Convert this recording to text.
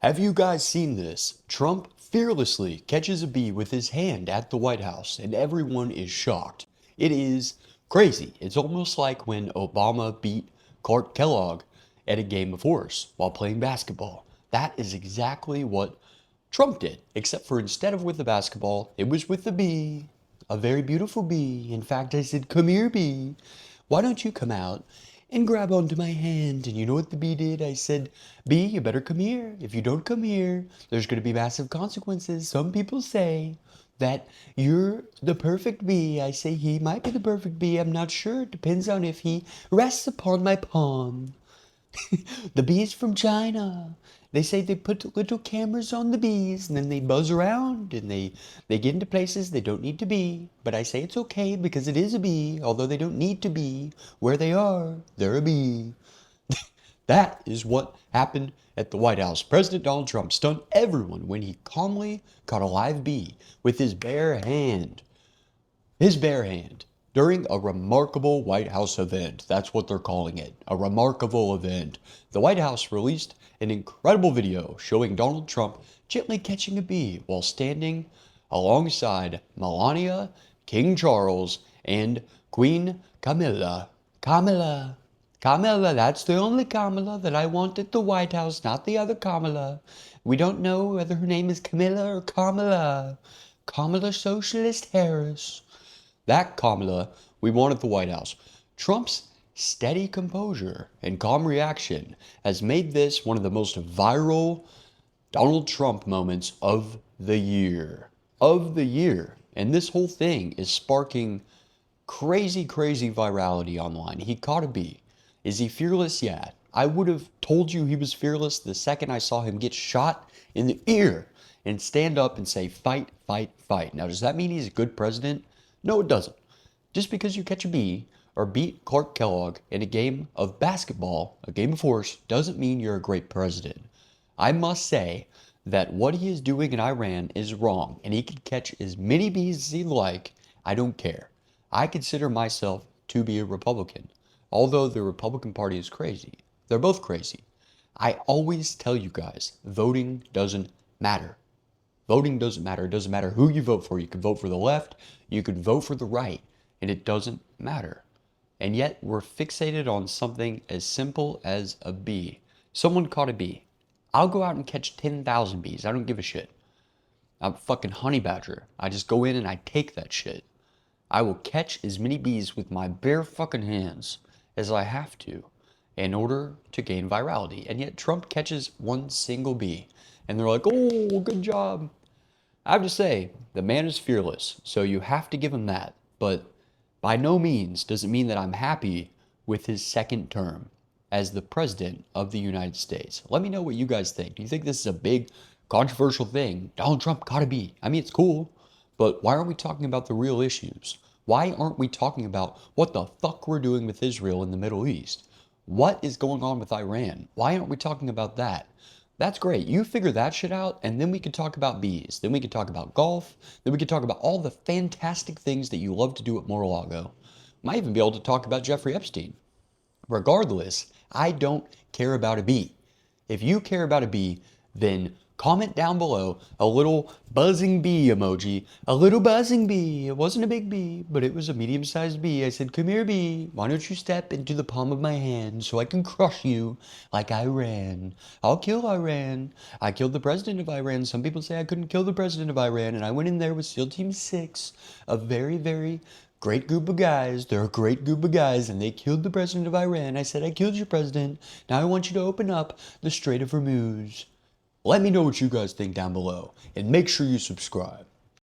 Have you guys seen this? Trump fearlessly catches a bee with his hand at the White House, and everyone is shocked. It is crazy. It's almost like when Obama beat Clark Kellogg at a game of horse while playing basketball. That is exactly what Trump did, except for instead of with the basketball, it was with the bee. A very beautiful bee. In fact, I said, "Come here, bee. Why don't you come out and grab onto my hand?" And you know what the bee did? I said, "Bee, you better come here. If you don't come here, there's going to be massive consequences. Some people say that you're the perfect bee." I say he might be the perfect bee. I'm not sure. It depends on if he rests upon my palm. The bees from China. They say they put little cameras on the bees and then they buzz around and they get into places they don't need to be. But I say it's okay because it is a bee, although they don't need to be where they are. They're a bee. That is what happened at the White House. President Donald Trump stunned everyone when he calmly caught a live bee with his bare hand. His bare hand. During a remarkable White House event. That's what they're calling it. A remarkable event. The White House released an incredible video showing Donald Trump gently catching a bee while standing alongside Melania, King Charles, and Queen Camilla. Kamala, that's the only Kamala that I want at the White House, not the other Kamala. We don't know whether her name is Camilla or Kamala. Kamala Socialist Harris. That Kamala we want at the White House. Trump's steady composure and calm reaction has made this one of the most viral Donald Trump moments of the year. Of the year. And this whole thing is sparking crazy, crazy virality online. He caught a bee. Is he fearless? Yeah. I would have told you he was fearless the second I saw him get shot in the ear and stand up and say, "Fight, fight, fight." Now, does that mean he's a good president? No, it doesn't. Just because you catch a bee or beat Clark Kellogg in a game of basketball, a game of horse, doesn't mean you're a great president. I must say that what he is doing in Iran is wrong, and he can catch as many bees as he'd like. I don't care. I consider myself to be a Republican, although the Republican Party is crazy. They're both crazy. I always tell you guys, voting doesn't matter. Voting doesn't matter. It doesn't matter who you vote for. You can vote for the left, you could vote for the right, and it doesn't matter. And yet we're fixated on something as simple as a bee. Someone caught a bee. I'll go out and catch 10,000 bees. I don't give a shit. I'm a fucking honey badger. I just go in and I take that shit. I will catch as many bees with my bare fucking hands as I have to in order to gain virality. And yet Trump catches one single bee and they're like, "Oh, good job." I have to say, the man is fearless, so you have to give him that. But by no means does it mean that I'm happy with his second term as the president of the United States. Let me know what you guys think. Do you think this is a big controversial thing? Donald Trump gotta be. I mean, it's cool, but why aren't we talking about the real issues? Why aren't we talking about what the fuck we're doing with Israel in the Middle East? What is going on with Iran? Why aren't we talking about that? That's great. You figure that shit out, and then we can talk about bees. Then we can talk about golf. Then we can talk about all the fantastic things that you love to do at Mar-a-Lago. Might even be able to talk about Jeffrey Epstein. Regardless, I don't care about a bee. If you care about a bee, then comment down below a little buzzing bee emoji. A little buzzing bee. It wasn't a big bee, but it was a medium-sized bee. I said, "Come here, bee. Why don't you step into the palm of my hand so I can crush you like Iran? I'll kill Iran. I killed the president of Iran. Some people say I couldn't kill the president of Iran, and I went in there with SEAL Team 6, a very, very great group of guys. They're a great group of guys, and they killed the president of Iran. I said, I killed your president. Now I want you to open up the Strait of Hormuz." Let me know what you guys think down below, and make sure you subscribe.